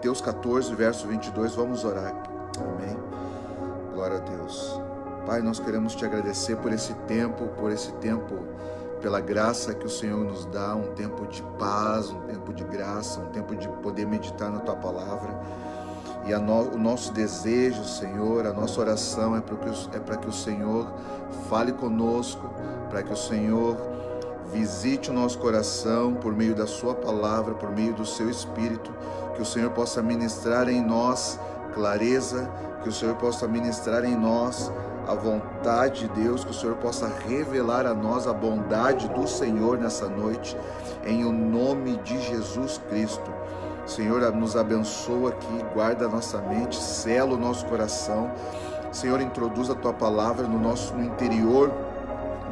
Mateus 14, verso 22, vamos orar. Amém. Glória a Deus. Pai, nós queremos te agradecer por esse tempo, pela graça que o Senhor nos dá, um tempo de paz, um tempo de graça, um tempo de poder meditar na Tua Palavra. E o nosso desejo, Senhor, a nossa oração é para que o Senhor fale conosco, para que o Senhor visite o nosso coração por meio da Sua Palavra, por meio do Seu Espírito, que o Senhor possa ministrar em nós clareza, que o Senhor possa ministrar em nós a vontade de Deus, que o Senhor possa revelar a nós a bondade do Senhor nessa noite, em o nome de Jesus Cristo. Senhor, nos abençoa aqui, guarda a nossa mente, sela o nosso coração. Senhor, introduz a Tua Palavra no interior,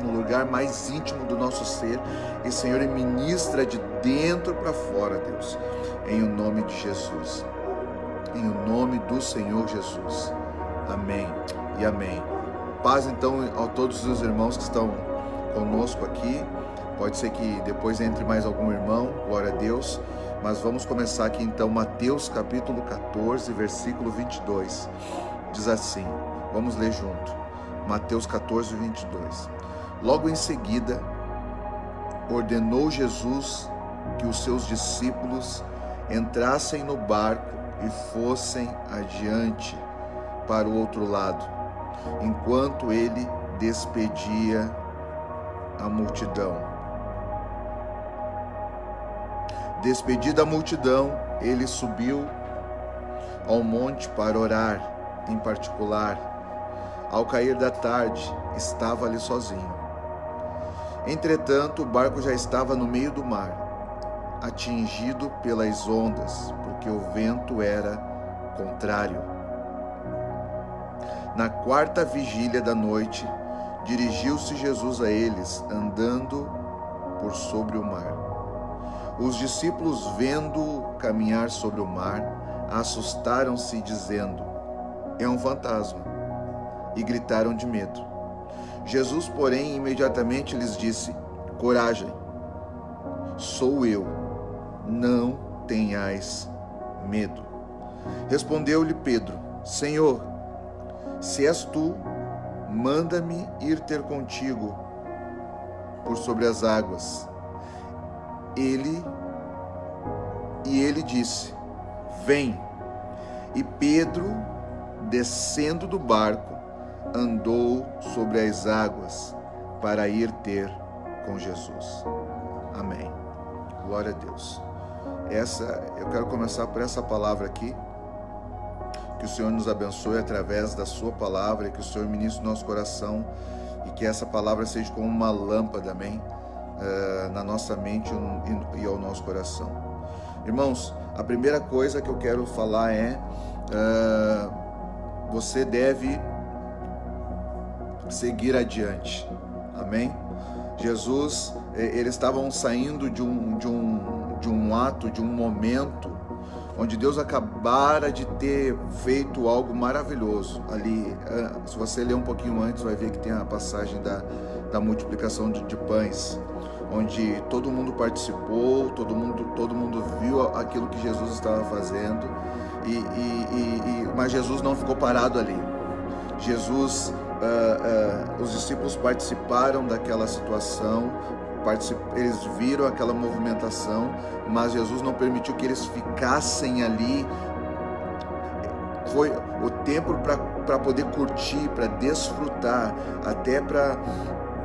no lugar mais íntimo do nosso ser. E, Senhor, ministra de dentro para fora, Deus, em o nome de Jesus. Em o nome do Senhor Jesus. Amém e amém. Paz, então, a todos os irmãos que estão conosco aqui. Pode ser que depois entre mais algum irmão, glória a Deus. Mas vamos começar aqui então, Mateus capítulo 14, versículo 22. Diz assim, vamos ler junto. Mateus 14, 22. Logo em seguida, ordenou Jesus que os seus discípulos entrassem no barco e fossem adiante para o outro lado, enquanto ele despedia a multidão. Despedida a multidão, ele subiu ao monte para orar, em particular. Ao cair da tarde, estava ali sozinho. Entretanto, o barco já estava no meio do mar, atingido pelas ondas, porque o vento era contrário. Na quarta vigília da noite, dirigiu-se Jesus a eles, andando por sobre o mar. Os discípulos, vendo-o caminhar sobre o mar, assustaram-se, dizendo: é um fantasma, e gritaram de medo. Jesus, porém, imediatamente lhes disse: coragem, sou eu, não tenhais medo. Respondeu-lhe Pedro: Senhor, se és tu, manda-me ir ter contigo por sobre as águas. Ele disse: vem. E Pedro, descendo do barco, andou sobre as águas para ir ter com Jesus. Amém. Glória a Deus. Eu quero começar por essa palavra aqui. Que o Senhor nos abençoe através da Sua palavra e que o Senhor ministre no nosso coração e que essa palavra seja como uma lâmpada, amém? Na nossa mente e ao nosso coração. Irmãos, a primeira coisa que eu quero falar é você deve seguir adiante, amém? Jesus, eles estavam saindo de um ato, de um momento onde Deus acabara de ter feito algo maravilhoso ali. Se você ler um pouquinho antes, vai ver que tem a passagem da multiplicação de pães, onde todo mundo participou, todo mundo viu aquilo que Jesus estava fazendo, mas Jesus não ficou parado ali. Os discípulos participaram daquela situação, eles viram aquela movimentação, mas Jesus não permitiu que eles ficassem ali. Foi o tempo para poder curtir, para desfrutar, até para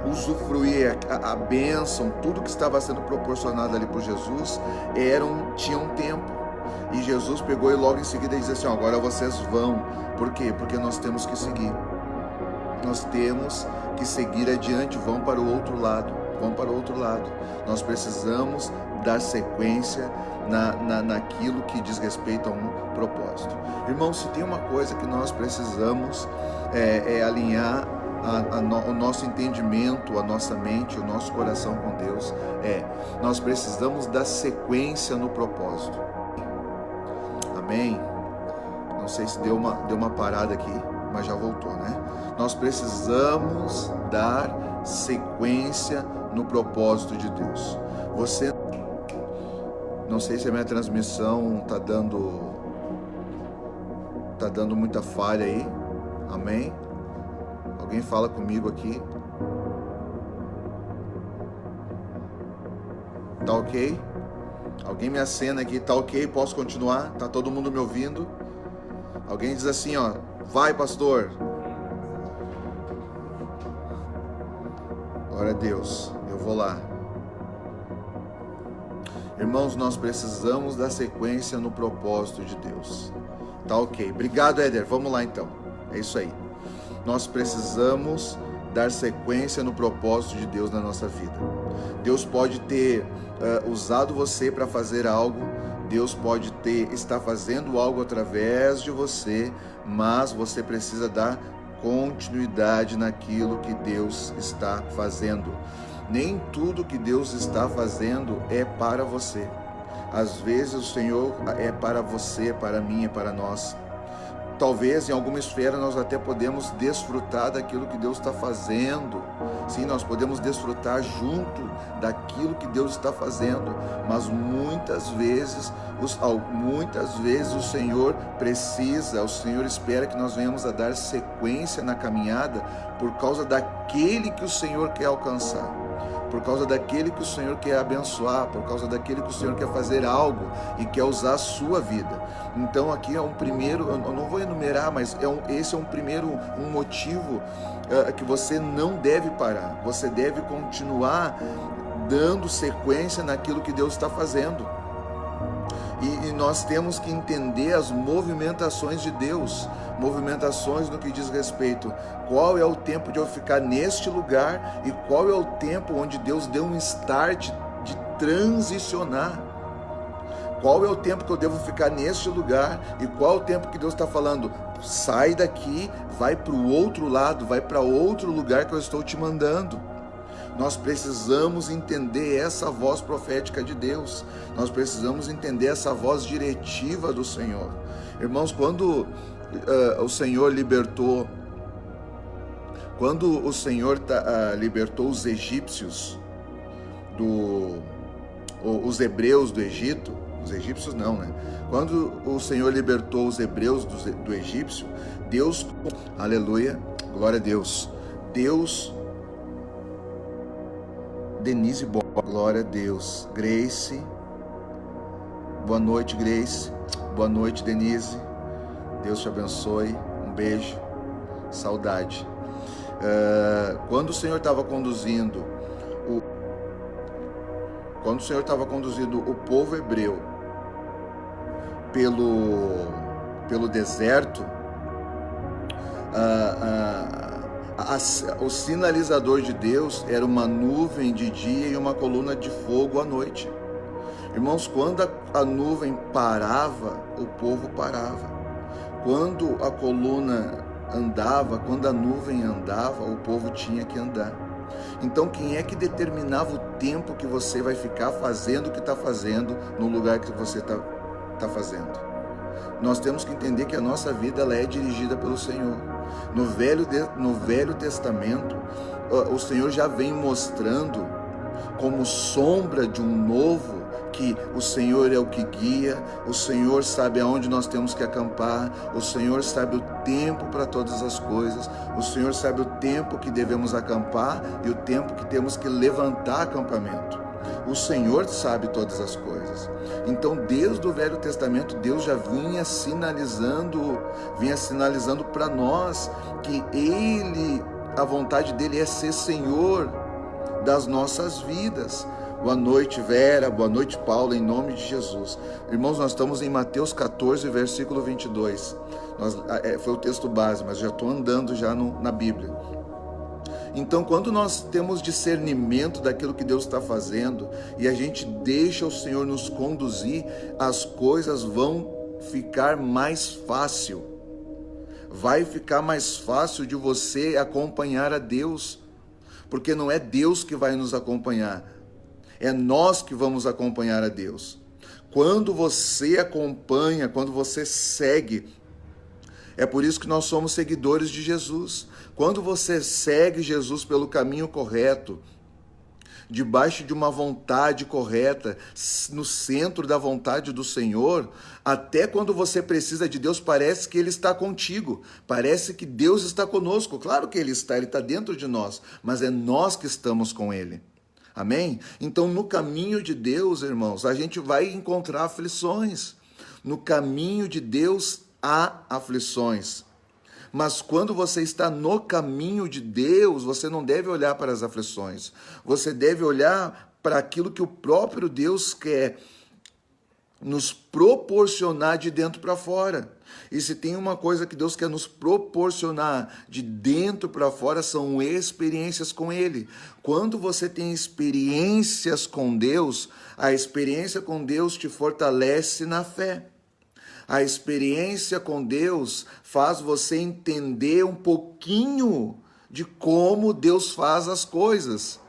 usufruir a bênção, tudo que estava sendo proporcionado ali por Jesus, tinha um tempo. E Jesus pegou e logo em seguida disse assim: agora vocês vão. Por quê? Porque nós temos que seguir. Nós temos que seguir adiante, vão para o outro lado. Nós precisamos dar sequência naquilo que diz respeito a um propósito. Irmãos, se tem uma coisa que nós precisamos é alinhar o nosso entendimento, a nossa mente, o nosso coração com Deus, nós precisamos dar sequência no propósito. Amém? Não sei se deu uma parada aqui, mas já voltou, né? Nós precisamos dar sequência no propósito de Deus. Não sei se a minha transmissão está dando Tá dando muita falha aí. Amém? Alguém fala comigo aqui? Tá ok? Alguém me acena aqui, tá ok? Posso continuar? Tá todo mundo me ouvindo? Alguém diz assim, ó, vai pastor. Glória a Deus, eu vou lá. Irmãos, nós precisamos da sequência no propósito de Deus. Tá ok. Obrigado, Éder. Vamos lá então. É isso aí. Nós precisamos dar sequência no propósito de Deus na nossa vida. Deus pode ter usado você para fazer algo, Deus pode estar fazendo algo através de você, mas você precisa dar continuidade naquilo que Deus está fazendo. Nem tudo que Deus está fazendo é para você. Às vezes o Senhor é para você, para mim, é para nós. Talvez em alguma esfera nós até podemos desfrutar daquilo que Deus está fazendo. Sim, nós podemos desfrutar junto daquilo que Deus está fazendo. Mas muitas vezes o Senhor precisa, o Senhor espera que nós venhamos a dar sequência na caminhada por causa daquele que o Senhor quer alcançar. Por causa daquele que o Senhor quer abençoar, por causa daquele que o Senhor quer fazer algo e quer usar a sua vida. Então aqui é um primeiro, eu não vou enumerar, mas esse é um motivo que você não deve parar. Você deve continuar dando sequência naquilo que Deus está fazendo. E nós temos que entender as movimentações de Deus, movimentações no que diz respeito, qual é o tempo de eu ficar neste lugar e qual é o tempo onde Deus deu um start de transicionar. Qual é o tempo que eu devo ficar neste lugar e qual é o tempo que Deus está falando, sai daqui, vai para o outro lado, vai para outro lugar que eu estou te mandando. Nós precisamos entender essa voz profética de Deus. Nós precisamos entender essa voz diretiva do Senhor. Irmãos, quando o Senhor libertou libertou os egípcios, os hebreus do Egito, os egípcios não, né? Quando o Senhor libertou os hebreus do Egípcio, Deus, aleluia, glória a Deus, Denise, glória a Deus. Grace, boa noite, Grace. Boa noite, Denise. Deus te abençoe. Um beijo. Saudade. Quando o Senhor estava conduzindo o povo hebreu pelo deserto, o sinalizador de Deus era uma nuvem de dia e uma coluna de fogo à noite. Irmãos, quando a nuvem parava, o povo parava. Quando a coluna andava, quando a nuvem andava, o povo tinha que andar. Então, quem é que determinava o tempo que você vai ficar fazendo o que está fazendo no lugar que você está fazendo? Nós temos que entender que a nossa vida ela é dirigida pelo Senhor. No Velho Testamento, o Senhor já vem mostrando como sombra de um novo, que o Senhor é o que guia, o Senhor sabe aonde nós temos que acampar, o Senhor sabe o tempo para todas as coisas, o Senhor sabe o tempo que devemos acampar e o tempo que temos que levantar acampamento. O Senhor sabe todas as coisas. Então, desde o Velho Testamento, Deus já vinha sinalizando para nós que a vontade dele é ser Senhor das nossas vidas. Boa noite, Vera. Boa noite, Paulo, em nome de Jesus. Irmãos, nós estamos em Mateus 14, versículo 22. Foi o texto base, mas já estou andando já na Bíblia. Então, quando nós temos discernimento daquilo que Deus está fazendo e a gente deixa o Senhor nos conduzir, as coisas vão ficar mais fácil. Vai ficar mais fácil de você acompanhar a Deus, porque não é Deus que vai nos acompanhar, é nós que vamos acompanhar a Deus. Quando você acompanha, quando você segue, é por isso que nós somos seguidores de Jesus. Quando você segue Jesus pelo caminho correto, debaixo de uma vontade correta, no centro da vontade do Senhor, até quando você precisa de Deus, parece que Ele está contigo, parece que Deus está conosco. Claro que Ele está dentro de nós, mas é nós que estamos com Ele. Amém? Então, no caminho de Deus, irmãos, a gente vai encontrar aflições. No caminho de Deus há aflições. Mas quando você está no caminho de Deus, você não deve olhar para as aflições. Você deve olhar para aquilo que o próprio Deus quer nos proporcionar de dentro para fora. E se tem uma coisa que Deus quer nos proporcionar de dentro para fora, são experiências com Ele. Quando você tem experiências com Deus, a experiência com Deus te fortalece na fé. A experiência com Deus faz você entender um pouquinho de como Deus faz as coisas.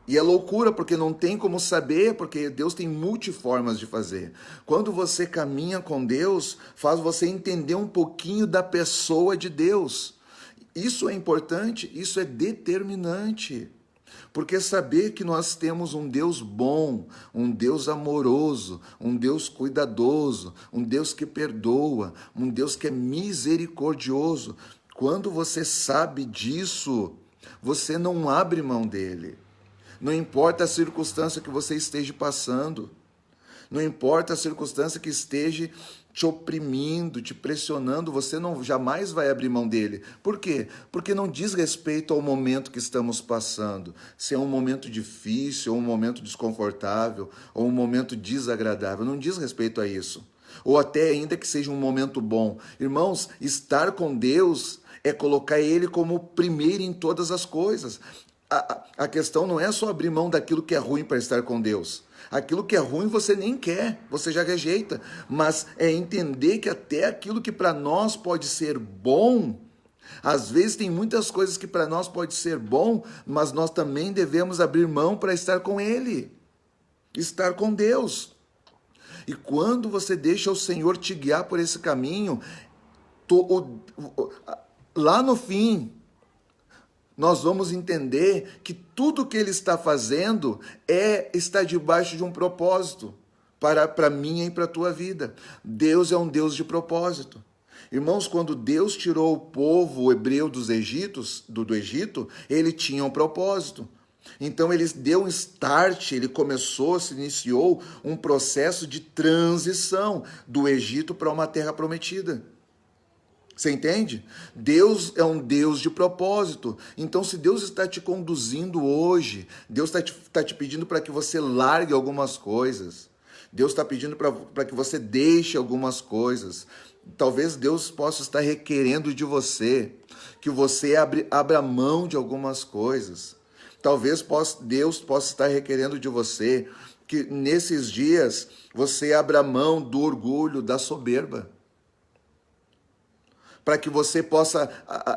E é loucura, porque não tem como saber, porque Deus tem multiformas de fazer. Quando você caminha com Deus, faz você entender um pouquinho da pessoa de Deus. Isso é importante, isso é determinante. Porque saber que nós temos um Deus bom, um Deus amoroso, um Deus cuidadoso, um Deus que perdoa, um Deus que é misericordioso. Quando você sabe disso, você não abre mão dele. Não importa a circunstância que você esteja passando, não importa a circunstância que esteja te oprimindo, te pressionando, você jamais vai abrir mão dele. Por quê? Porque não diz respeito ao momento que estamos passando. Se é um momento difícil, ou um momento desconfortável, ou um momento desagradável, não diz respeito a isso. Ou até ainda que seja um momento bom. Irmãos, estar com Deus é colocar Ele como primeiro em todas as coisas. A questão não é só abrir mão daquilo que é ruim para estar com Deus. Aquilo que é ruim você nem quer, você já rejeita. Mas é entender que até aquilo que para nós pode ser bom, às vezes tem muitas coisas que para nós pode ser bom, mas nós também devemos abrir mão para estar com Ele, estar com Deus. E quando você deixa o Senhor te guiar por esse caminho, lá no fim, nós vamos entender que tudo que Ele está fazendo está debaixo de um propósito para mim e para a tua vida. Deus é um Deus de propósito. Irmãos, quando Deus tirou o povo hebreu do Egito, Ele tinha um propósito. Então Ele deu um start, Ele se iniciou um processo de transição do Egito para uma terra prometida. Você entende? Deus é um Deus de propósito. Então, se Deus está te conduzindo hoje, Deus está te pedindo para que você largue algumas coisas. Deus está pedindo para que você deixe algumas coisas. Talvez Deus possa estar requerendo de você que você abra mão de algumas coisas. Talvez Deus possa estar requerendo de você que nesses dias você abra mão do orgulho, da soberba, para que você possa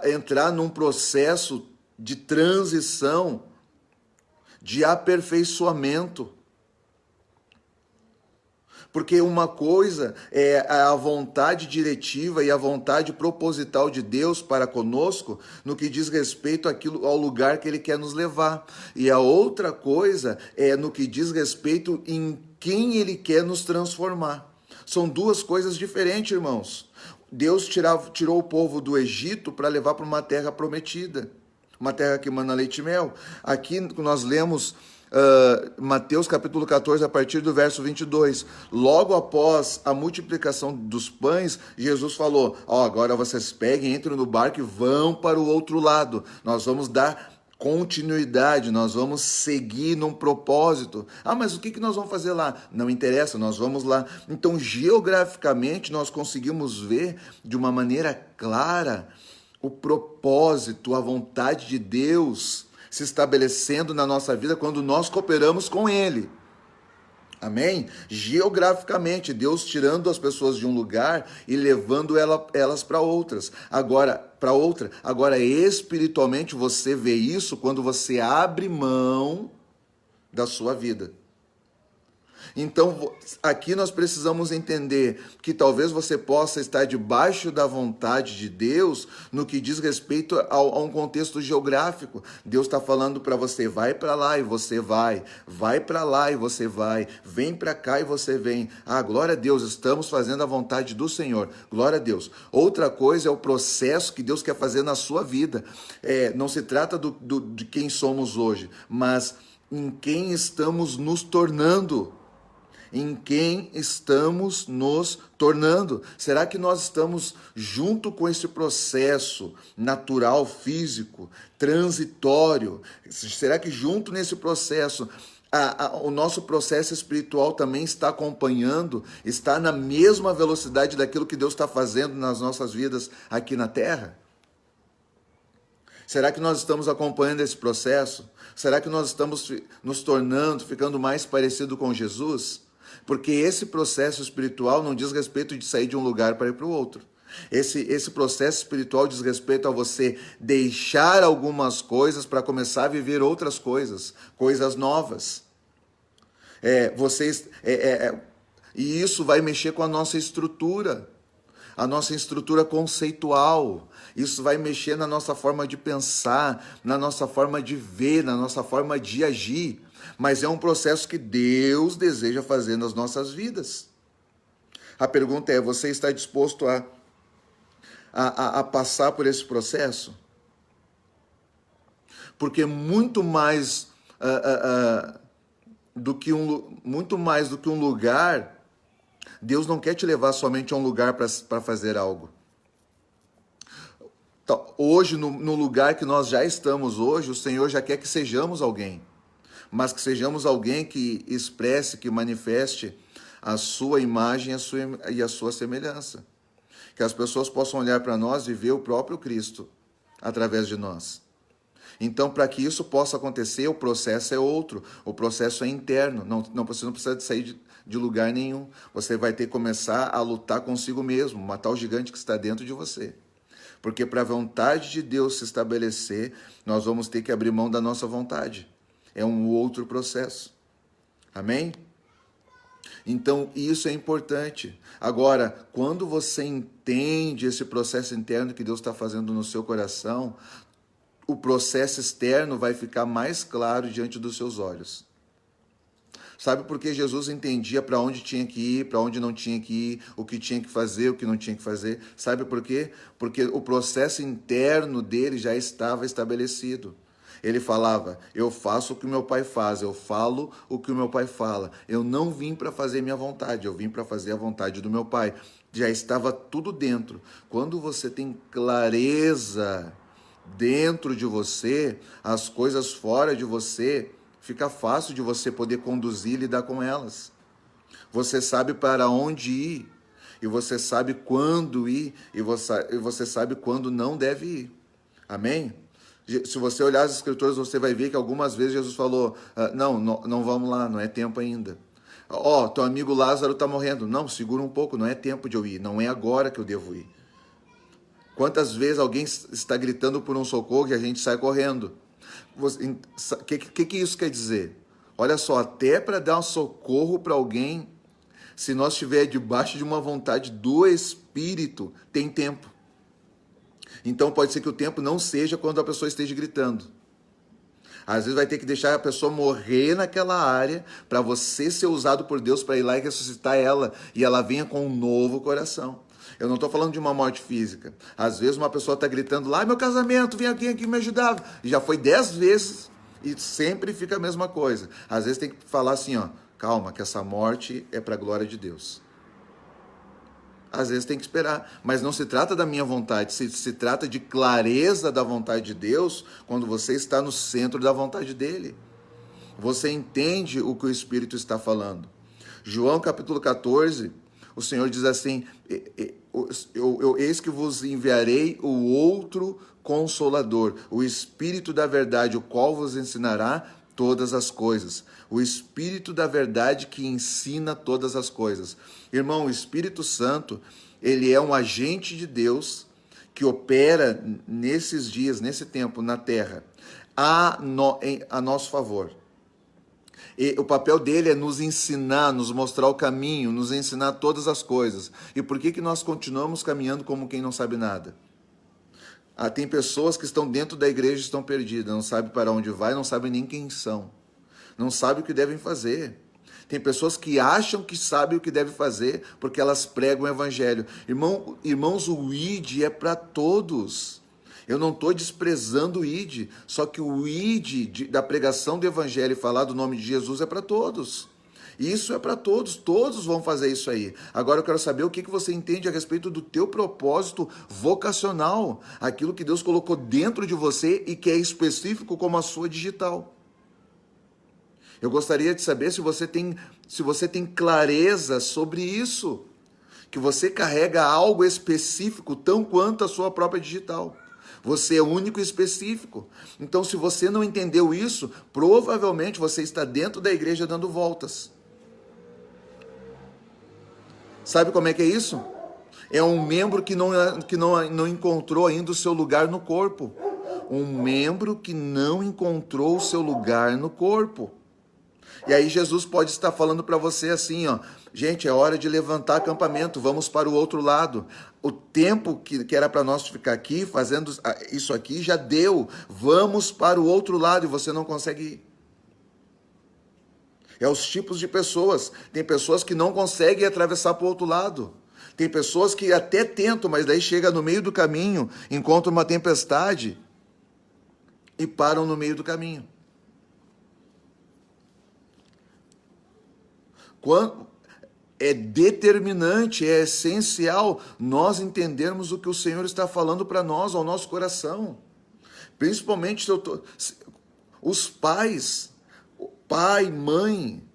entrar num processo de transição, de aperfeiçoamento. Porque uma coisa é a vontade diretiva e a vontade proposital de Deus para conosco, no que diz respeito ao lugar que Ele quer nos levar. E a outra coisa é no que diz respeito em quem Ele quer nos transformar. São duas coisas diferentes, irmãos. Deus tirou o povo do Egito para levar para uma terra prometida, uma terra que emana leite e mel. Aqui nós lemos Mateus capítulo 14, a partir do verso 22. Logo após a multiplicação dos pães, Jesus falou: agora vocês peguem, entrem no barco e vão para o outro lado. Nós vamos dar continuidade, nós vamos seguir num propósito. Mas o que nós vamos fazer lá? Não interessa, nós vamos lá. Então, geograficamente, nós conseguimos ver de uma maneira clara o propósito, a vontade de Deus se estabelecendo na nossa vida quando nós cooperamos com Ele. Amém? Geograficamente, Deus tirando as pessoas de um lugar e levando elas para outras. Agora, espiritualmente, você vê isso quando você abre mão da sua vida. Então, aqui nós precisamos entender que talvez você possa estar debaixo da vontade de Deus no que diz respeito a um contexto geográfico. Deus está falando para você, vai para lá e você vai para lá e você vai, vem para cá e você vem. Ah, glória a Deus, estamos fazendo a vontade do Senhor, glória a Deus. Outra coisa é o processo que Deus quer fazer na sua vida. Não se trata de quem somos hoje, mas em quem estamos nos tornando. Em quem estamos nos tornando? Será que nós estamos junto com esse processo natural, físico, transitório? Será que junto nesse processo o nosso processo espiritual também está acompanhando, está na mesma velocidade daquilo que Deus está fazendo nas nossas vidas aqui na Terra? Será que nós estamos acompanhando esse processo? Será que nós estamos nos tornando, ficando mais parecido com Jesus? Porque esse processo espiritual não diz respeito de sair de um lugar para ir para o outro. Esse processo espiritual diz respeito a você deixar algumas coisas para começar a viver outras coisas, coisas novas. E isso vai mexer com a nossa estrutura conceitual. Isso vai mexer na nossa forma de pensar, na nossa forma de ver, na nossa forma de agir. Mas é um processo que Deus deseja fazer nas nossas vidas. A pergunta é, você está disposto a passar por esse processo? Porque muito mais do que um lugar, Deus não quer te levar somente a um lugar para fazer algo. Hoje, no lugar que nós já estamos hoje, o Senhor já quer que sejamos alguém. Mas que sejamos alguém que expresse, que manifeste a sua imagem e a sua semelhança. Que as pessoas possam olhar para nós e ver o próprio Cristo através de nós. Então, para que isso possa acontecer, o processo é outro. O processo é interno. Você não precisa sair de lugar nenhum. Você vai ter que começar a lutar consigo mesmo, matar o gigante que está dentro de você. Porque para a vontade de Deus se estabelecer, nós vamos ter que abrir mão da nossa vontade. É um outro processo. Amém? Então, isso é importante. Agora, quando você entende esse processo interno que Deus está fazendo no seu coração, o processo externo vai ficar mais claro diante dos seus olhos. Sabe por que Jesus entendia para onde tinha que ir, para onde não tinha que ir, o que tinha que fazer, o que não tinha que fazer? Sabe por quê? Porque o processo interno dele já estava estabelecido. Ele falava, eu faço o que o meu pai faz, eu falo o que o meu pai fala. Eu não vim para fazer minha vontade, eu vim para fazer a vontade do meu pai. Já estava tudo dentro. Quando você tem clareza dentro de você, as coisas fora de você, fica fácil de você poder conduzir e lidar com elas. Você sabe para onde ir, e você sabe quando ir, e você sabe quando não deve ir. Amém? Se você olhar as escrituras, você vai ver que algumas vezes Jesus falou, não vamos lá, não é tempo ainda. Teu amigo Lázaro está morrendo. Não, segura um pouco, não é tempo de eu ir, não é agora que eu devo ir. Quantas vezes alguém está gritando por um socorro e a gente sai correndo? O que isso quer dizer? Olha só, até para dar um socorro para alguém, se nós estiver debaixo de uma vontade do Espírito, tem tempo. Então pode ser que o tempo não seja quando a pessoa esteja gritando. Às vezes vai ter que deixar a pessoa morrer naquela área para você ser usado por Deus para ir lá e ressuscitar ela, e ela venha com um novo coração. Eu não estou falando de uma morte física. Às vezes uma pessoa está gritando lá, meu casamento, vem aqui me ajudar. E já foi 10 vezes e sempre fica a mesma coisa. Às vezes tem que falar assim, calma, que essa morte é para a glória de Deus. Às vezes tem que esperar, mas não se trata da minha vontade, se trata de clareza da vontade de Deus, quando você está no centro da vontade dele. Você entende o que o Espírito está falando. João capítulo 14, o Senhor diz assim, eis que vos enviarei o outro Consolador, o Espírito da verdade, o qual vos ensinará todas as coisas. O Espírito da verdade que ensina todas as coisas. Irmão, o Espírito Santo, ele é um agente de Deus que opera nesses dias, nesse tempo, na terra, a nosso favor. E o papel dele é nos ensinar, nos mostrar o caminho, nos ensinar todas as coisas. E por que nós continuamos caminhando como quem não sabe nada? Tem pessoas que estão dentro da igreja e estão perdidas, não sabem para onde vai, não sabem nem quem são, não sabem o que devem fazer. Tem pessoas que acham que sabem o que devem fazer porque elas pregam o evangelho. Irmãos, o ID é para todos. Eu não estou desprezando o ID, só que o ID da pregação do evangelho e falar do nome de Jesus é para todos. Isso é para todos, todos vão fazer isso aí. Agora eu quero saber o que você entende a respeito do teu propósito vocacional, aquilo que Deus colocou dentro de você e que é específico como a sua digital. Eu gostaria de saber se você tem clareza sobre isso, que você carrega algo específico tão quanto a sua própria digital. Você é único e específico. Então, se você não entendeu isso, provavelmente você está dentro da igreja dando voltas. Sabe como é que é isso? É um membro que não encontrou ainda o seu lugar no corpo. Um membro que não encontrou o seu lugar no corpo. E aí Jesus pode estar falando para você assim, ó, gente, é hora de levantar acampamento, vamos para o outro lado. O tempo que era para nós ficar aqui, fazendo isso aqui, já deu. Vamos para o outro lado e você não consegue ir. É os tipos de pessoas. Tem pessoas que não conseguem atravessar para o outro lado. Tem pessoas que até tentam, mas daí chega no meio do caminho, encontram uma tempestade e param no meio do caminho. É determinante, é essencial nós entendermos o que o Senhor está falando para nós, ao nosso coração. Principalmente os pais, pai, mãe,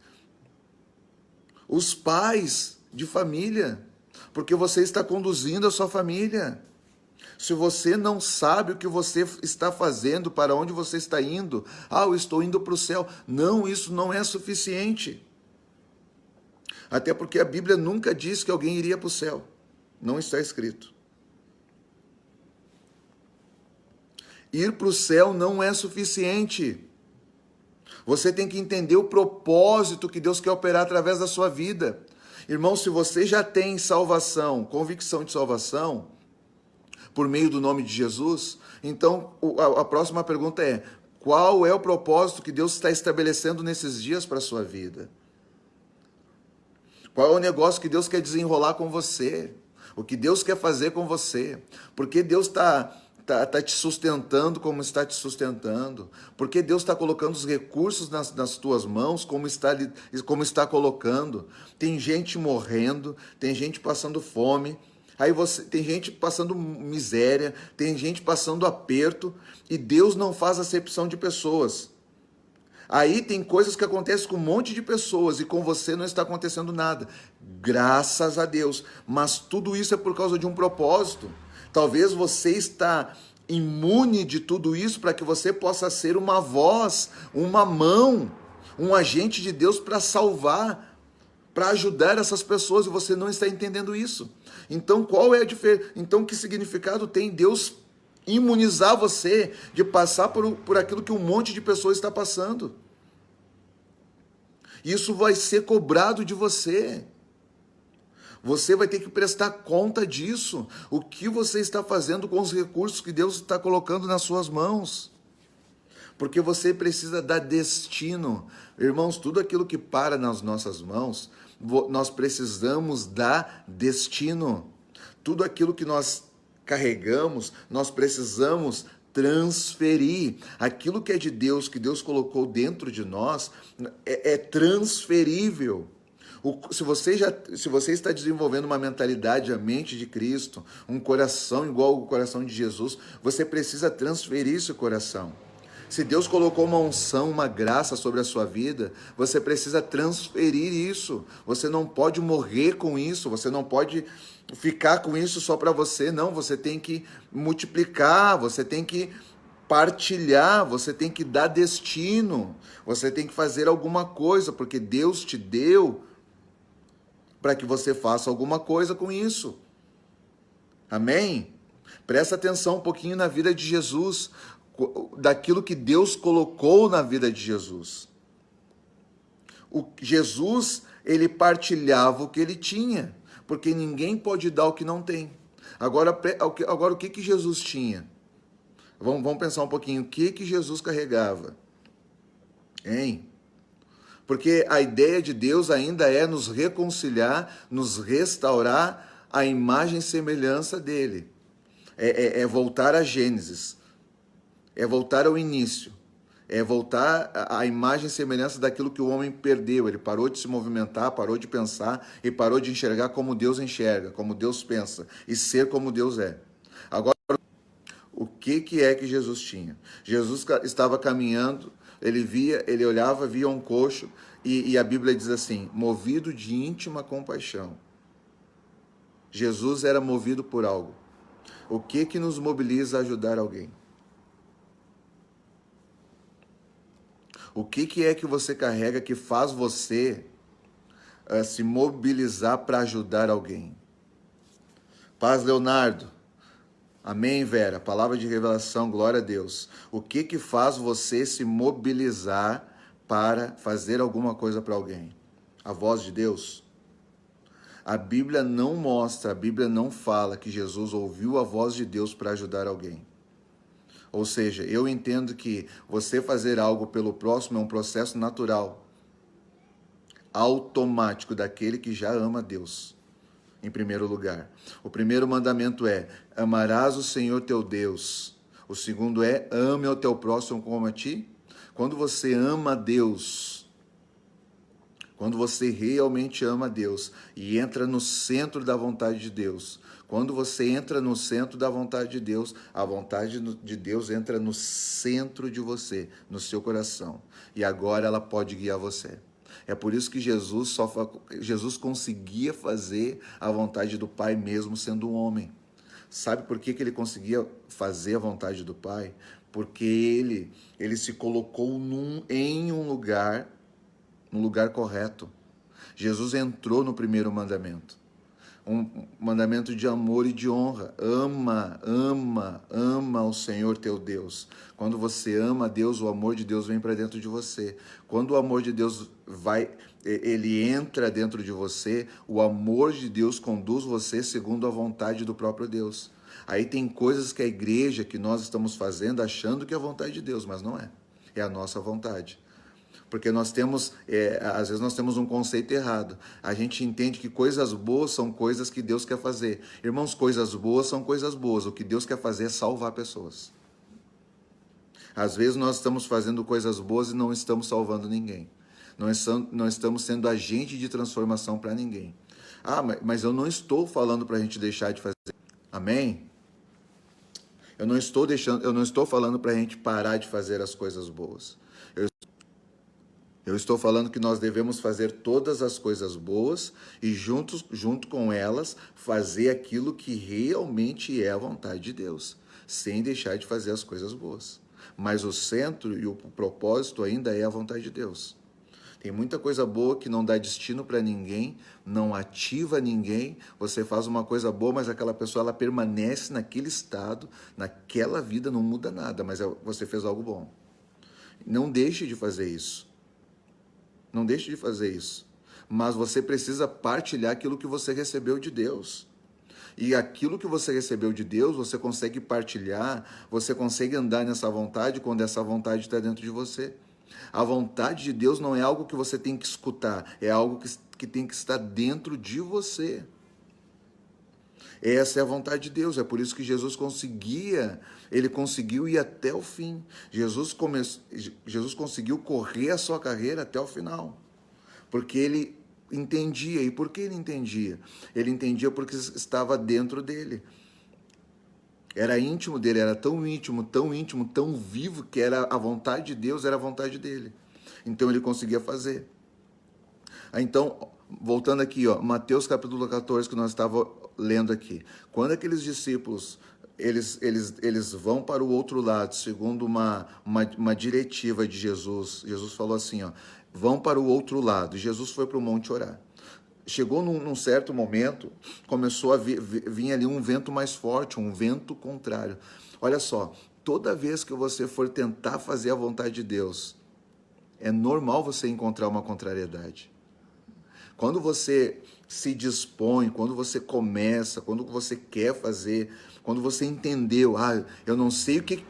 os pais de família, porque você está conduzindo a sua família. Se você não sabe o que você está fazendo, para onde você está indo, eu estou indo para o céu. Não, isso não é suficiente. Até porque a Bíblia nunca diz que alguém iria para o céu. Não está escrito. Ir para o céu não é suficiente. Você tem que entender o propósito que Deus quer operar através da sua vida. Irmão, se você já tem salvação, convicção de salvação, por meio do nome de Jesus, então a próxima pergunta é: qual é o propósito que Deus está estabelecendo nesses dias para a sua vida? Qual é o negócio que Deus quer desenrolar com você? O que Deus quer fazer com você? Porque Deus está te sustentando como está te sustentando? Porque Deus está colocando os recursos nas tuas mãos como está colocando? Tem gente morrendo, tem gente passando fome, tem gente passando miséria, tem gente passando aperto, e Deus não faz acepção de pessoas. Aí tem coisas que acontecem com um monte de pessoas e com você não está acontecendo nada. Graças a Deus. Mas tudo isso é por causa de um propósito. Talvez você está imune de tudo isso para que você possa ser uma voz, uma mão, um agente de Deus para salvar, para ajudar essas pessoas, e você não está entendendo isso. Então, qual é a diferença? Então, que significado tem Deus imunizar você de passar por aquilo que um monte de pessoas está passando? Isso vai ser cobrado de você. Você vai ter que prestar conta disso. O que você está fazendo com os recursos que Deus está colocando nas suas mãos? Porque você precisa dar destino. Irmãos, tudo aquilo que para nas nossas mãos, nós precisamos dar destino. Tudo aquilo que nós carregamos, nós precisamos transferir. Aquilo que é de Deus, que Deus colocou dentro de nós, é transferível. Se você está desenvolvendo uma mentalidade, a mente de Cristo, um coração igual ao coração de Jesus, você precisa transferir esse coração. Se Deus colocou uma unção, uma graça sobre a sua vida, você precisa transferir isso. Você não pode morrer com isso, você não pode ficar com isso só para você, não. Você tem que multiplicar, você tem que partilhar, você tem que dar destino, você tem que fazer alguma coisa, porque Deus te deu para que você faça alguma coisa com isso. Amém? Presta atenção um pouquinho na vida de Jesus, daquilo que Deus colocou na vida de Jesus. Jesus, ele partilhava o que ele tinha, porque ninguém pode dar o que não tem. Agora o que Jesus tinha? Vamos pensar um pouquinho, o que Jesus carregava? Hein? Porque a ideia de Deus ainda é nos reconciliar, nos restaurar à imagem e semelhança dele. É voltar a Gênesis, é voltar ao início, é voltar à imagem e semelhança daquilo que o homem perdeu. Ele parou de se movimentar, parou de pensar e parou de enxergar como Deus enxerga, como Deus pensa e ser como Deus é. Agora, o que é que Jesus tinha? Jesus estava caminhando, ele olhava, via um coxo e a Bíblia diz assim, movido de íntima compaixão. Jesus era movido por algo. O que nos mobiliza a ajudar alguém? O que é que você carrega que faz você se mobilizar para ajudar alguém? Paz, Leonardo. Amém, Vera. Palavra de revelação, glória a Deus. O que faz você se mobilizar para fazer alguma coisa para alguém? A voz de Deus? A Bíblia não mostra, a Bíblia não fala que Jesus ouviu a voz de Deus para ajudar alguém. Ou seja, eu entendo que você fazer algo pelo próximo é um processo natural, automático daquele que já ama Deus, em primeiro lugar. O primeiro mandamento é, amarás o Senhor teu Deus. O segundo é, ame o teu próximo como a ti. Quando você ama Deus, quando você realmente ama Deus e entra no centro da vontade de Deus, quando você entra no centro da vontade de Deus, a vontade de Deus entra no centro de você, no seu coração. E agora ela pode guiar você. É por isso que Jesus conseguia fazer a vontade do Pai mesmo sendo um homem. Sabe por que ele conseguia fazer a vontade do Pai? Porque ele se colocou em um lugar, no lugar correto. Jesus entrou no primeiro mandamento. Um mandamento de amor e de honra. Ama o Senhor teu Deus. Quando você ama Deus, o amor de Deus vem para dentro de você. Quando o amor de Deus ele entra dentro de você, o amor de Deus conduz você segundo a vontade do próprio Deus. Aí tem coisas que a igreja, que nós estamos fazendo, achando que é a vontade de Deus, mas não é. É a nossa vontade. Porque nós temos, às vezes nós temos um conceito errado. A gente entende que coisas boas são coisas que Deus quer fazer. Irmãos, coisas boas são coisas boas. O que Deus quer fazer é salvar pessoas. Às vezes nós estamos fazendo coisas boas e não estamos salvando ninguém. Não estamos sendo agente de transformação para ninguém. Ah, mas eu não estou falando para a gente deixar de fazer. Amém? Eu não estou falando para a gente parar de fazer as coisas boas. Eu estou falando que nós devemos fazer todas as coisas boas e junto com elas fazer aquilo que realmente é a vontade de Deus, sem deixar de fazer as coisas boas. Mas o centro e o propósito ainda é a vontade de Deus. Tem muita coisa boa que não dá destino para ninguém, não ativa ninguém. Você faz uma coisa boa, mas aquela pessoa ela permanece naquele estado, naquela vida, não muda nada, mas você fez algo bom. Não deixe de fazer isso. Não deixe de fazer isso. Mas você precisa partilhar aquilo que você recebeu de Deus. E aquilo que você recebeu de Deus, você consegue partilhar, você consegue andar nessa vontade quando essa vontade está dentro de você. A vontade de Deus não é algo que você tem que escutar, é algo que tem que estar dentro de você. Essa é a vontade de Deus, é por isso que Jesus conseguiu ir até o fim. Jesus conseguiu correr a sua carreira até o final, porque ele entendia. E por que ele entendia? Ele entendia porque estava dentro dele. Era íntimo dele, era tão íntimo, tão vivo, que era a vontade de Deus, era a vontade dele. Então ele conseguia fazer. Então, voltando aqui, Mateus capítulo 14, que nós estávamos lendo aqui. Quando aqueles discípulos, eles vão para o outro lado, segundo uma diretiva de Jesus. Jesus falou assim, vão para o outro lado. E Jesus foi para o monte orar. Chegou num certo momento, começou a vir ali um vento mais forte, um vento contrário. Olha só, toda vez que você for tentar fazer a vontade de Deus, É normal você encontrar uma contrariedade. Quando você se dispõe, quando você começa, quando você quer fazer, quando você entendeu, eu não sei o que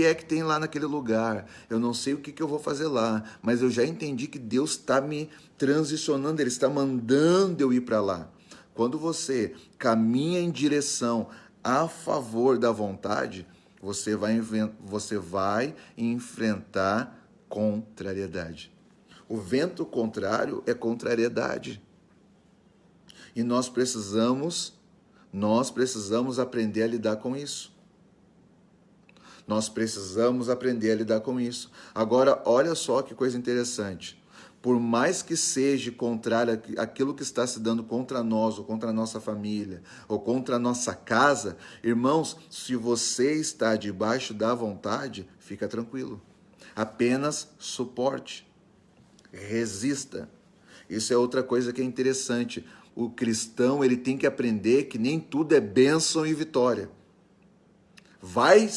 é que tem lá naquele lugar, eu não sei o que eu vou fazer lá, mas eu já entendi que Deus está me transicionando, Ele está mandando eu ir para lá. Quando você caminha em direção a favor da vontade, você vai enfrentar contrariedade. O vento contrário é contrariedade. E nós precisamos aprender a lidar com isso. Nós precisamos aprender a lidar com isso. Agora, olha só que coisa interessante. Por mais que seja contrário àquilo que está se dando contra nós, ou contra a nossa família, ou contra a nossa casa, irmãos, se você está debaixo da vontade, fica tranquilo. Apenas suporte. Resista. Isso é outra coisa que é interessante. O cristão, ele tem que aprender que nem tudo é bênção e vitória. Vai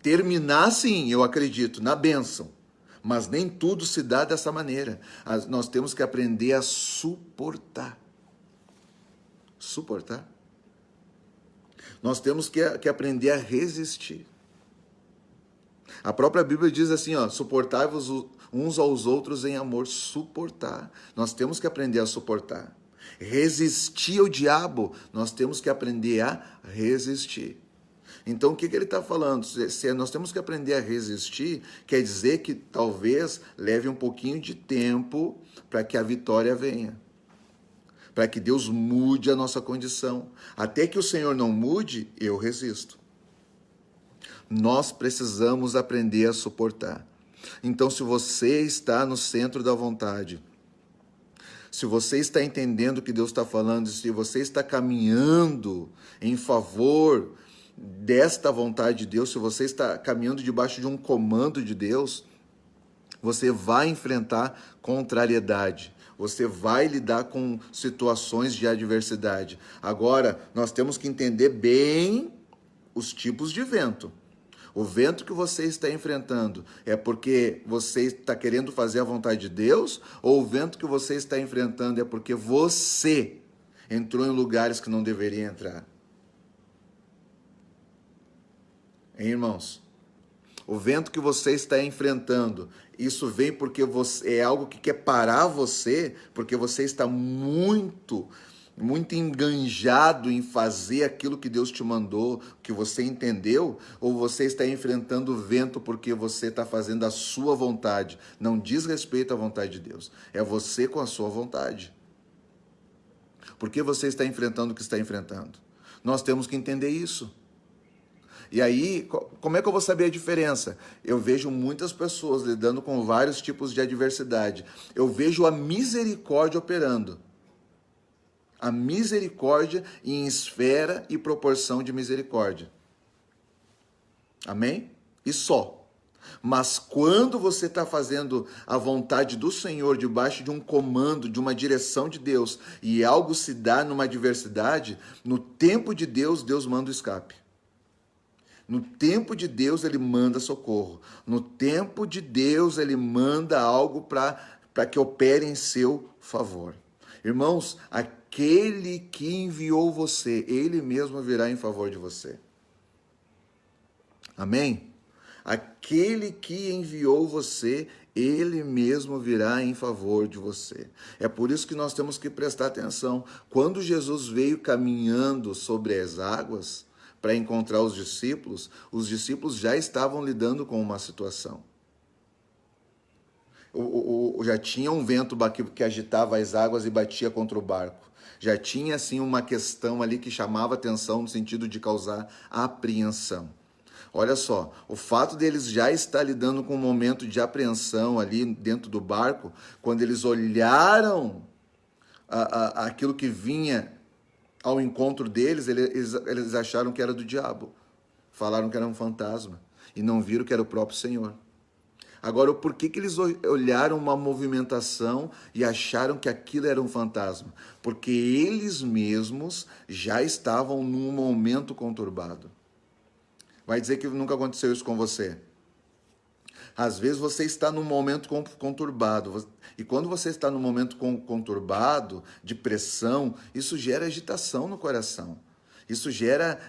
terminar, sim, eu acredito, na bênção. Mas nem tudo se dá dessa maneira. Nós temos que aprender a suportar. Suportar. Nós temos que aprender a resistir. A própria Bíblia diz assim, suportai-vos uns aos outros em amor, suportar. Nós temos que aprender a suportar. Resistir ao diabo, nós temos que aprender a resistir. Então, o que ele está falando? Se nós temos que aprender a resistir, quer dizer que talvez leve um pouquinho de tempo para que a vitória venha. Para que Deus mude a nossa condição. Até que o Senhor não mude, eu resisto. Nós precisamos aprender a suportar. Então, se você está no centro da vontade, se você está entendendo o que Deus está falando, se você está caminhando em favor desta vontade de Deus, se você está caminhando debaixo de um comando de Deus, você vai enfrentar contrariedade. Você vai lidar com situações de adversidade. Agora, nós temos que entender bem os tipos de vento. O vento que você está enfrentando é porque você está querendo fazer a vontade de Deus? Ou o vento que você está enfrentando é porque você entrou em lugares que não deveria entrar? Hein, irmãos? O vento que você está enfrentando, isso vem porque é algo que quer parar você, porque você está muito enganjado em fazer aquilo que Deus te mandou, que você entendeu, ou você está enfrentando o vento porque você está fazendo a sua vontade. Não diz respeito à vontade de Deus, é você com a sua vontade. Por que você está enfrentando o que está enfrentando? Nós temos que entender isso. E aí, como é que eu vou saber a diferença? Eu vejo muitas pessoas lidando com vários tipos de adversidade. Eu vejo a misericórdia operando. A misericórdia em esfera e proporção de misericórdia. Amém? E só. Mas quando você está fazendo a vontade do Senhor debaixo de um comando, de uma direção de Deus, e algo se dá numa adversidade, no tempo de Deus, Deus manda o escape. No tempo de Deus, Ele manda socorro. No tempo de Deus, Ele manda algo para que opere em seu favor. Irmãos, aquele que enviou você, Ele mesmo virá em favor de você. Amém? Aquele que enviou você, Ele mesmo virá em favor de você. É por isso que nós temos que prestar atenção. Quando Jesus veio caminhando sobre as águas para encontrar os discípulos já estavam lidando com uma situação. Já tinha um vento que agitava as águas e batia contra o barco. Já tinha, assim, uma questão ali que chamava atenção no sentido de causar apreensão. Olha só, o fato deles já estar lidando com um momento de apreensão ali dentro do barco, quando eles olharam aquilo que vinha ao encontro deles, eles acharam que era do diabo. Falaram que era um fantasma e não viram que era o próprio Senhor. Agora, por que eles olharam uma movimentação e acharam que aquilo era um fantasma? Porque eles mesmos já estavam num momento conturbado. Vai dizer que nunca aconteceu isso com você? Às vezes você está num momento conturbado. E quando você está num momento conturbado, de pressão, isso gera agitação no coração. Isso gera,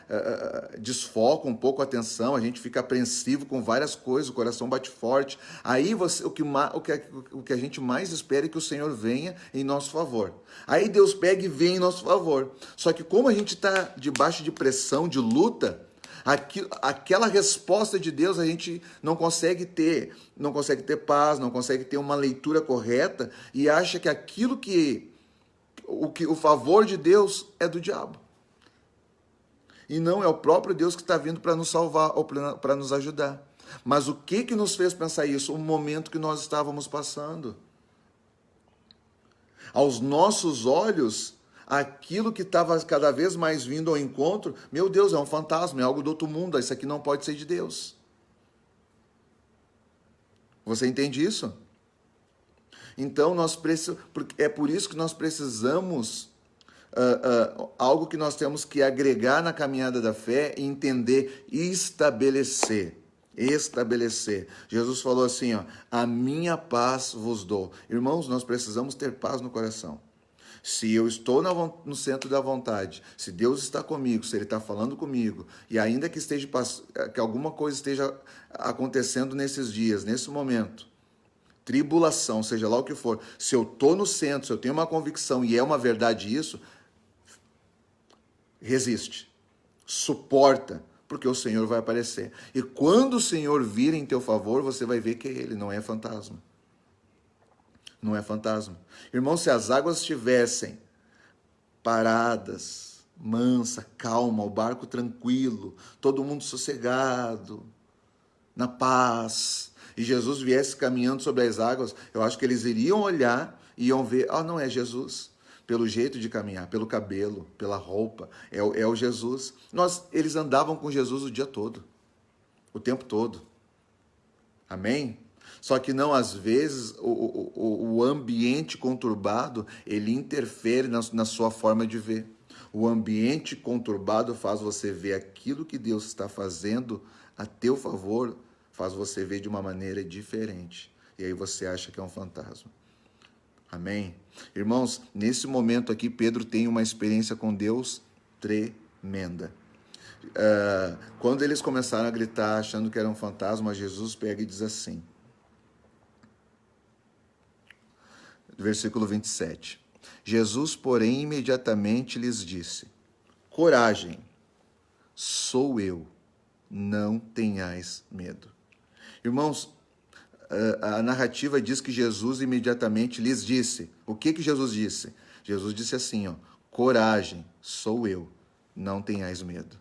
desfoca um pouco a atenção, a gente fica apreensivo com várias coisas, o coração bate forte. Aí o que a gente mais espera é que o Senhor venha em nosso favor. Aí Deus pega e vem em nosso favor. Só que como a gente está debaixo de pressão, de luta, aquela resposta de Deus a gente não consegue ter paz, não consegue ter uma leitura correta e acha que o favor de Deus é do diabo. E não é o próprio Deus que está vindo para nos salvar ou para nos ajudar. Mas o que nos fez pensar isso? O momento que nós estávamos passando. Aos nossos olhos, aquilo que estava cada vez mais vindo ao encontro, meu Deus, é um fantasma, é algo do outro mundo, isso aqui não pode ser de Deus. Você entende isso? Então, é por isso que nós precisamos, algo que nós temos que agregar na caminhada da fé, entender e estabelecer. Jesus falou assim, ó, a minha paz vos dou. Irmãos, nós precisamos ter paz no coração. Se eu estou no centro da vontade, se Deus está comigo, se Ele está falando comigo, e ainda que alguma coisa esteja acontecendo nesses dias, nesse momento, tribulação, seja lá o que for, se eu estou no centro, se eu tenho uma convicção e é uma verdade isso, resiste, suporta, porque o Senhor vai aparecer. E quando o Senhor vir em teu favor, você vai ver que é Ele, não é fantasma. Não é fantasma. Irmão, se as águas estivessem paradas, mansa, calma, o barco tranquilo, todo mundo sossegado, na paz, e Jesus viesse caminhando sobre as águas, eu acho que eles iriam olhar e iam ver, não é Jesus, pelo jeito de caminhar, pelo cabelo, pela roupa, é o Jesus. Eles andavam com Jesus o dia todo, o tempo todo. Amém? Só que não, às vezes, o ambiente conturbado, ele interfere na sua forma de ver. O ambiente conturbado faz você ver aquilo que Deus está fazendo a teu favor, faz você ver de uma maneira diferente. E aí você acha que é um fantasma. Amém? Irmãos, nesse momento aqui, Pedro tem uma experiência com Deus tremenda. Quando eles começaram a gritar, achando que era um fantasma, Jesus pega e diz assim, versículo 27. Jesus, porém, imediatamente lhes disse, coragem, sou eu, não tenhais medo. Irmãos, a narrativa diz que Jesus imediatamente lhes disse. O que Jesus disse? Jesus disse assim, coragem, sou eu, não tenhais medo.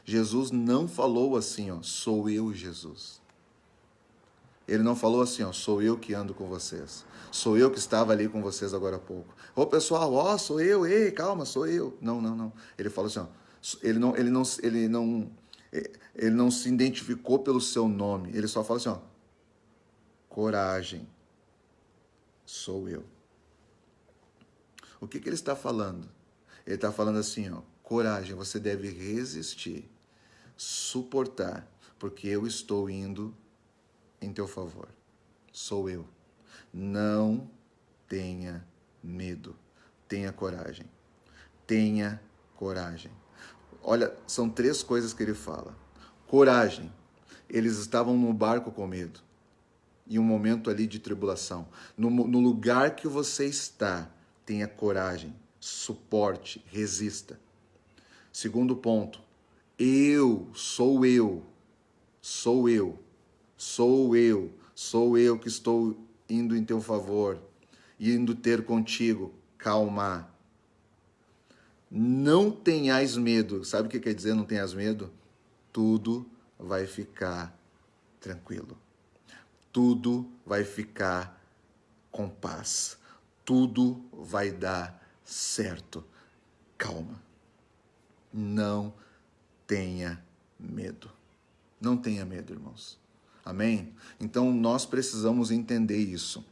Jesus não falou assim, sou eu, Jesus. Ele não falou assim, sou eu que ando com vocês. Sou eu que estava ali com vocês agora há pouco. Ô pessoal, sou eu, ei, calma, sou eu. Não. Ele falou assim, ele não se identificou pelo seu nome. Ele só fala assim, coragem, sou eu. O que ele está falando? Ele está falando assim, coragem, você deve resistir, suportar, porque eu estou indo em teu favor. Sou eu. Não tenha medo. Tenha coragem. Tenha coragem. Olha, são 3 coisas que ele fala. Coragem. Eles estavam no barco com medo. Em um momento ali de tribulação. No lugar que você está, tenha coragem. Suporte. Resista. Segundo ponto. Sou eu. Sou eu. Sou eu que estou indo em teu favor, indo ter contigo. Calma. Não tenhais medo. Sabe o que quer dizer não tenhas medo? Tudo vai ficar tranquilo. Tudo vai ficar com paz. Tudo vai dar certo. Calma. Não tenha medo. Não tenha medo, irmãos. Amém? Então, nós precisamos entender isso.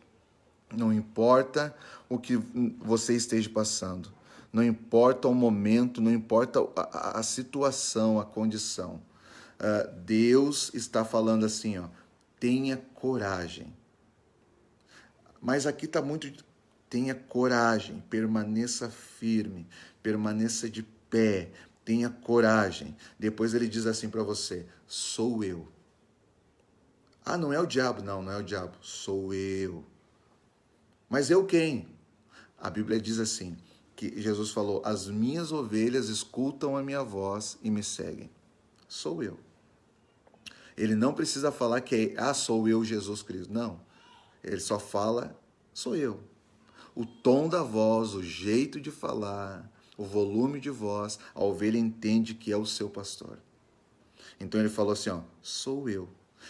Não importa o que você esteja passando. Não importa o momento, não importa a situação, a condição. Deus está falando assim, tenha coragem. Mas aqui está muito, tenha coragem, permaneça firme, permaneça de pé, tenha coragem. Depois ele diz assim para você, sou eu. Ah, não é o diabo? Não, não é o diabo, sou eu. Mas eu quem? A Bíblia diz assim, que Jesus falou, as minhas ovelhas escutam a minha voz e me seguem. Sou eu. Ele não precisa falar que sou eu, Jesus Cristo. Não. Ele só fala, sou eu. O tom da voz, o jeito de falar, o volume de voz, a ovelha entende que é o seu pastor. Então ele falou assim, sou eu.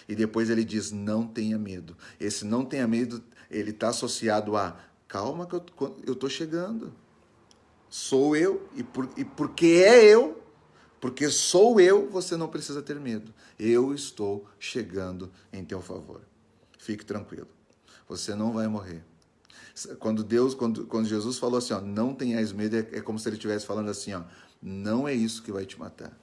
E depois ele diz, não tenha medo. Esse não tenha medo, ele está associado a, calma que eu estou chegando. Sou eu, e porque é eu, porque sou eu, você não precisa ter medo. Eu estou chegando em teu favor. Fique tranquilo. Você não vai morrer. Quando Jesus falou assim, não tenhais medo, é como se ele estivesse falando assim, não é isso que vai te matar.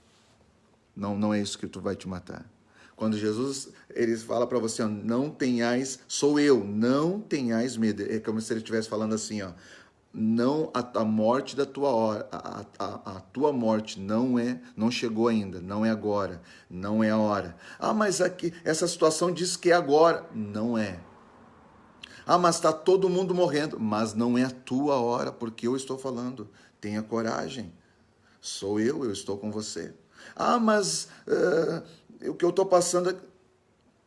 Não é isso que vai te matar. Quando Jesus, ele fala para você, não tenhais, sou eu, não tenhais medo. É como se ele estivesse falando assim, não a morte da tua hora, a tua morte não chegou ainda, não é agora, não é a hora. Ah, mas aqui, essa situação diz que é agora. Não é. Ah, mas está todo mundo morrendo. Mas não é a tua hora, porque eu estou falando. Tenha coragem. Sou eu estou com você. Ah, mas o que eu estou passando é...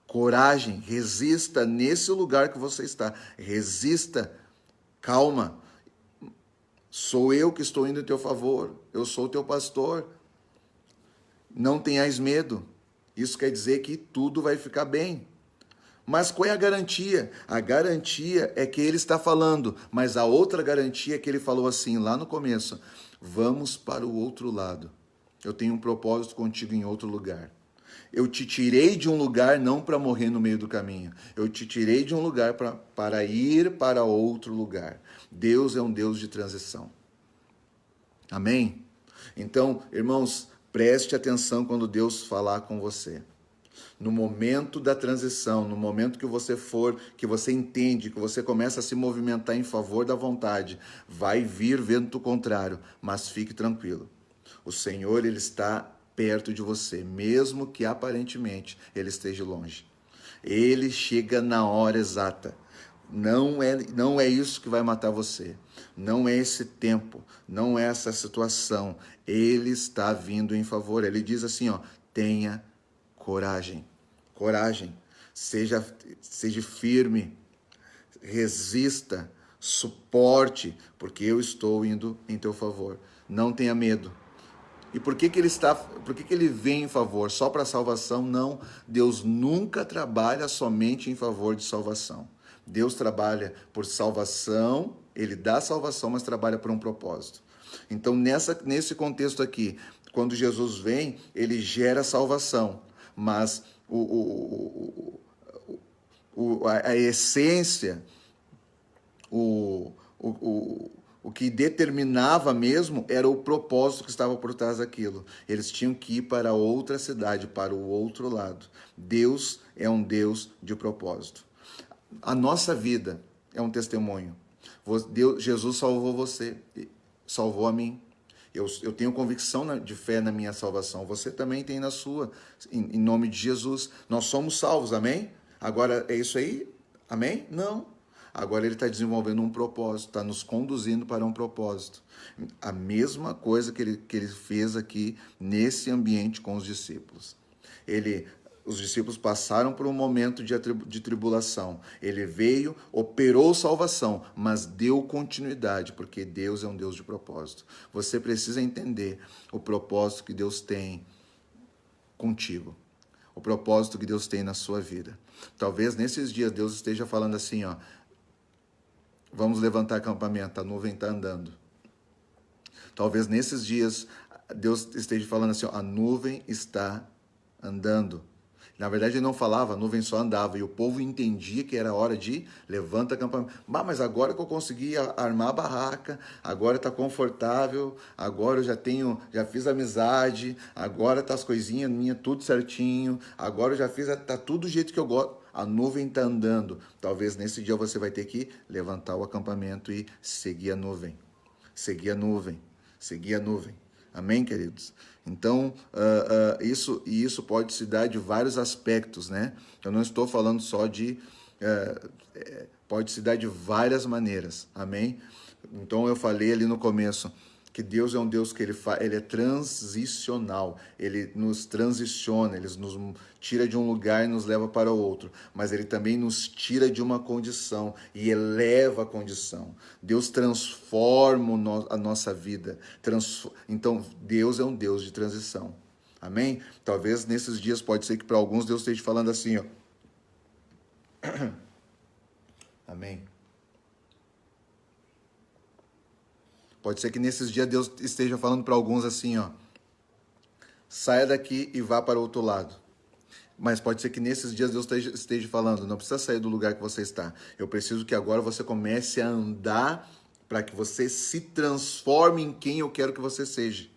Coragem, resista nesse lugar que você está. Resista, calma. Sou eu que estou indo em teu favor. Eu sou o teu pastor. Não tenhais medo. Isso quer dizer que tudo vai ficar bem. Mas qual é a garantia? A garantia é que ele está falando, mas a outra garantia é que ele falou assim, lá no começo, vamos para o outro lado. Eu tenho um propósito contigo em outro lugar. Eu te tirei de um lugar não para morrer no meio do caminho. Eu te tirei de um lugar para ir para outro lugar. Deus é um Deus de transição. Amém? Então, irmãos, preste atenção quando Deus falar com você. No momento da transição, no momento que você entende, que você começa a se movimentar em favor da vontade, vai vir vento contrário, mas fique tranquilo. O Senhor, ele está perto de você, mesmo que aparentemente ele esteja longe. Ele chega na hora exata. Não é isso que vai matar você. Não é esse tempo, não é essa situação. Ele está vindo em favor. Ele diz assim, tenha coragem. Coragem. Seja firme. Resista. Suporte, porque eu estou indo em teu favor. Não tenha medo. E por que ele vem em favor? Só para salvação? Não. Deus nunca trabalha somente em favor de salvação. Deus trabalha por salvação, ele dá salvação, mas trabalha por um propósito. Então, nesse contexto aqui, quando Jesus vem, ele gera salvação, mas a essência, o que determinava mesmo era o propósito que estava por trás daquilo. Eles tinham que ir para outra cidade, para o outro lado. Deus é um Deus de propósito. A nossa vida é um testemunho. Jesus salvou você, salvou a mim. Eu tenho convicção de fé na minha salvação. Você também tem na sua, em nome de Jesus. Nós somos salvos, amém? Agora, é isso aí? Amém? Não. Agora ele está desenvolvendo um propósito, está nos conduzindo para um propósito. A mesma coisa que ele fez aqui nesse ambiente com os discípulos. Os discípulos passaram por um momento de tribulação. Ele veio, operou salvação, mas deu continuidade, porque Deus é um Deus de propósito. Você precisa entender o propósito que Deus tem contigo. O propósito que Deus tem na sua vida. Talvez nesses dias Deus esteja falando assim, vamos levantar acampamento, a nuvem está andando. Talvez nesses dias Deus esteja falando assim, a nuvem está andando. Na verdade, ele não falava, a nuvem só andava, e o povo entendia que era hora de levanta acampamento. Mas agora que eu consegui armar a barraca, agora está confortável, agora eu já fiz amizade, agora tá as coisinhas minhas tudo certinho, agora eu já fiz, tá tudo do jeito que eu gosto. A nuvem está andando. Talvez nesse dia você vai ter que levantar o acampamento e seguir a nuvem. Seguir a nuvem. Seguir a nuvem. Amém, queridos? Então, isso pode se dar de vários aspectos, né? Eu não estou falando só de... pode se dar de várias maneiras. Amém? Então, eu falei ali no começo que Deus é um Deus que ele é transicional, ele nos transiciona, ele nos tira de um lugar e nos leva para outro, mas ele também nos tira de uma condição e eleva a condição. Deus transforma a nossa vida, então Deus é um Deus de transição. Amém? Talvez nesses dias pode ser que para alguns Deus esteja falando assim, ó. Amém? Pode ser que nesses dias Deus esteja falando para alguns assim, ó, saia daqui e vá para o outro lado. Mas pode ser que nesses dias Deus esteja falando, não precisa sair do lugar que você está. Eu preciso que agora você comece a andar para que você se transforme em quem eu quero que você seja.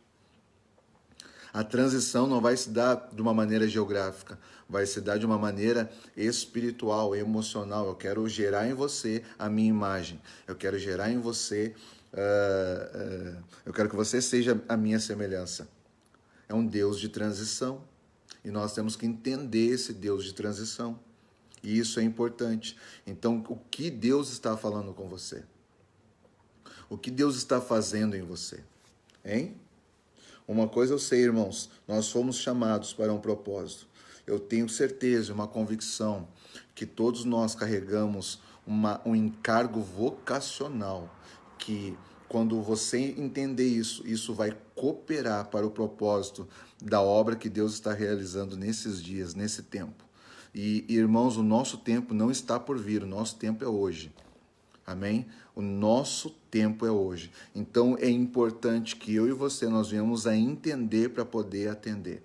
A transição não vai se dar de uma maneira geográfica, vai se dar de uma maneira espiritual, emocional. Eu quero gerar em você a minha imagem. Eu quero gerar em você... eu quero que você seja a minha semelhança. É um Deus de transição. E nós temos que entender esse Deus de transição. E isso é importante. Então, o que Deus está falando com você? O que Deus está fazendo em você? Hein? Uma coisa eu sei, irmãos, nós fomos chamados para um propósito. Eu tenho certeza, uma convicção, que todos nós carregamos um encargo vocacional, que quando você entender isso, isso vai cooperar para o propósito da obra que Deus está realizando nesses dias, nesse tempo. E, irmãos, o nosso tempo não está por vir, o nosso tempo é hoje. Amém? O nosso tempo é hoje. Então é importante que eu e você nós venhamos a entender para poder atender.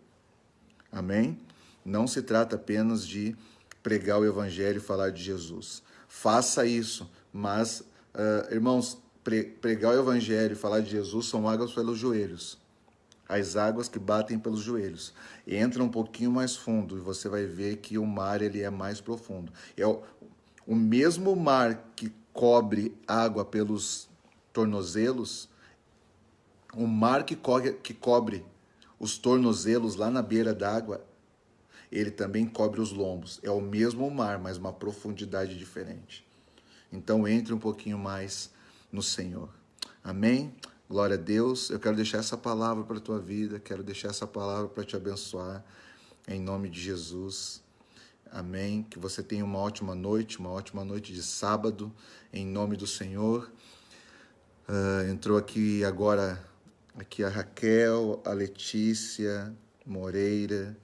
Amém? Não se trata apenas de pregar o evangelho e falar de Jesus. Faça isso, mas, irmãos, pregar o evangelho e falar de Jesus são águas pelos joelhos. As águas que batem pelos joelhos. Entra um pouquinho mais fundo e você vai ver que o mar ele é mais profundo. É o mesmo mar que cobre água pelos tornozelos, o mar que cobre os tornozelos lá na beira d'água, ele também cobre os lombos. É o mesmo mar, mas uma profundidade diferente. Então entre um pouquinho mais no Senhor. Amém? Glória a Deus. Eu quero deixar essa palavra para a tua vida, quero deixar essa palavra para te abençoar, em nome de Jesus. Amém. Que você tenha uma ótima noite de sábado, em nome do Senhor. Entrou aqui agora a Raquel, a Letícia Moreira,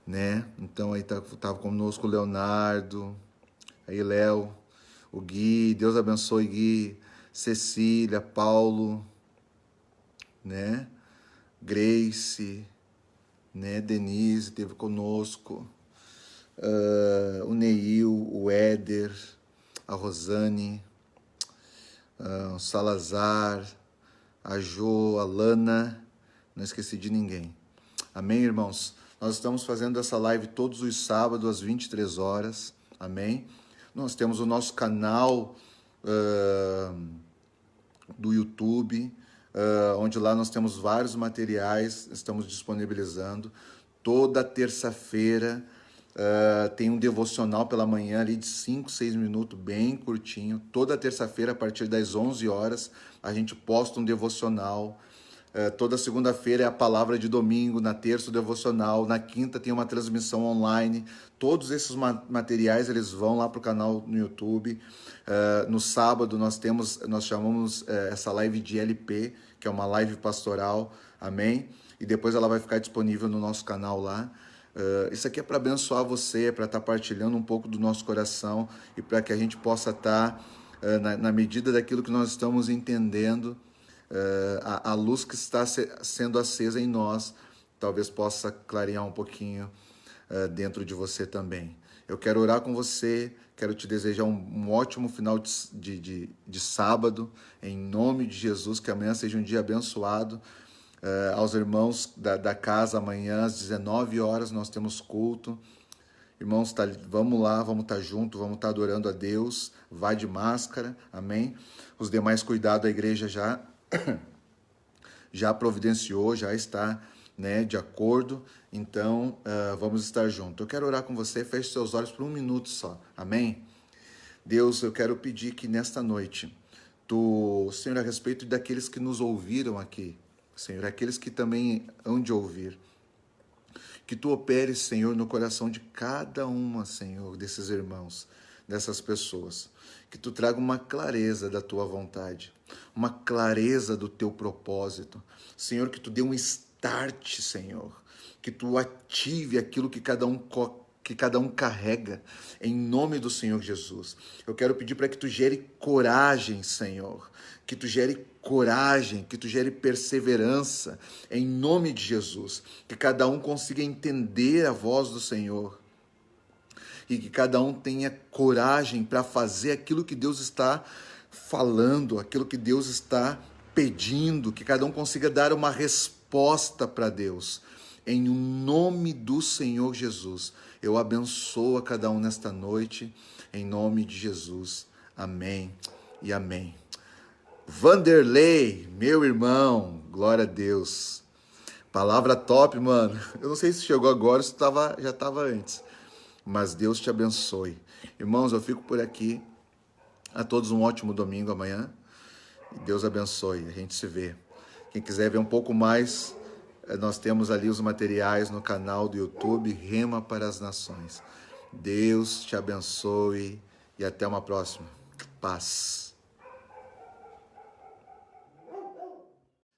né? Então aí tava conosco o Leonardo, aí Léo, o Gui, Deus abençoe Gui, Cecília, Paulo, né? Grace, né? Denise esteve conosco. O Neil, o Éder, a Rosane, o Salazar, a Jo, a Lana, não esqueci de ninguém. Amém, irmãos? Nós estamos fazendo essa live todos os sábados às 23 horas, amém? Nós temos o nosso canal do YouTube, onde lá nós temos vários materiais, estamos disponibilizando. Toda terça-feira, tem um devocional pela manhã ali de 5, 6 minutos, bem curtinho. Toda terça-feira, a partir das 11 horas, a gente posta um devocional. Toda segunda-feira é a palavra de domingo, na terça o devocional, na quinta tem uma transmissão online. Todos esses materiais eles vão lá para o canal no YouTube. No sábado nós chamamos essa live de LP, que é uma live pastoral, amém? E depois ela vai ficar disponível no nosso canal lá. Isso aqui é para abençoar você, para estar partilhando um pouco do nosso coração e para que a gente possa estar, na medida daquilo que nós estamos entendendo, a luz que está sendo acesa em nós, talvez possa clarear um pouquinho dentro de você também. Eu quero orar com você, quero te desejar um ótimo final de sábado, em nome de Jesus, que amanhã seja um dia abençoado. Aos irmãos da casa, amanhã às 19 horas nós temos culto. Irmãos, vamos lá, vamos estar juntos, vamos estar adorando a Deus. Vai de máscara, amém? Os demais cuidados a igreja já providenciou, já está, né, de acordo. Então, vamos estar juntos. Eu quero orar com você, feche seus olhos por 1 minuto só, amém? Deus, eu quero pedir que nesta noite, Senhor, a respeito daqueles que nos ouviram aqui, Senhor, aqueles que também hão de ouvir, que Tu operes, Senhor, no coração de cada uma, Senhor, desses irmãos, dessas pessoas. Que Tu traga uma clareza da Tua vontade, uma clareza do Teu propósito. Senhor, que Tu dê um start, Senhor. Que Tu ative aquilo que cada um carrega, em nome do Senhor Jesus. Eu quero pedir para que Tu gere coragem, Senhor. Que Tu gere coragem, que Tu gere perseverança, em nome de Jesus. Que cada um consiga entender a voz do Senhor. E que cada um tenha coragem para fazer aquilo que Deus está falando, aquilo que Deus está pedindo. Que cada um consiga dar uma resposta para Deus. Em nome do Senhor Jesus, eu abençoo a cada um nesta noite, em nome de Jesus. Amém e amém. Vanderlei, meu irmão, glória a Deus. Palavra top, mano. Eu não sei se chegou agora ou se já estava antes, mas Deus te abençoe. Irmãos, eu fico por aqui. A todos um ótimo domingo amanhã. E Deus abençoe. A gente se vê. Quem quiser ver um pouco mais, nós temos ali os materiais no canal do YouTube, Rema para as Nações. Deus te abençoe e até uma próxima. Paz.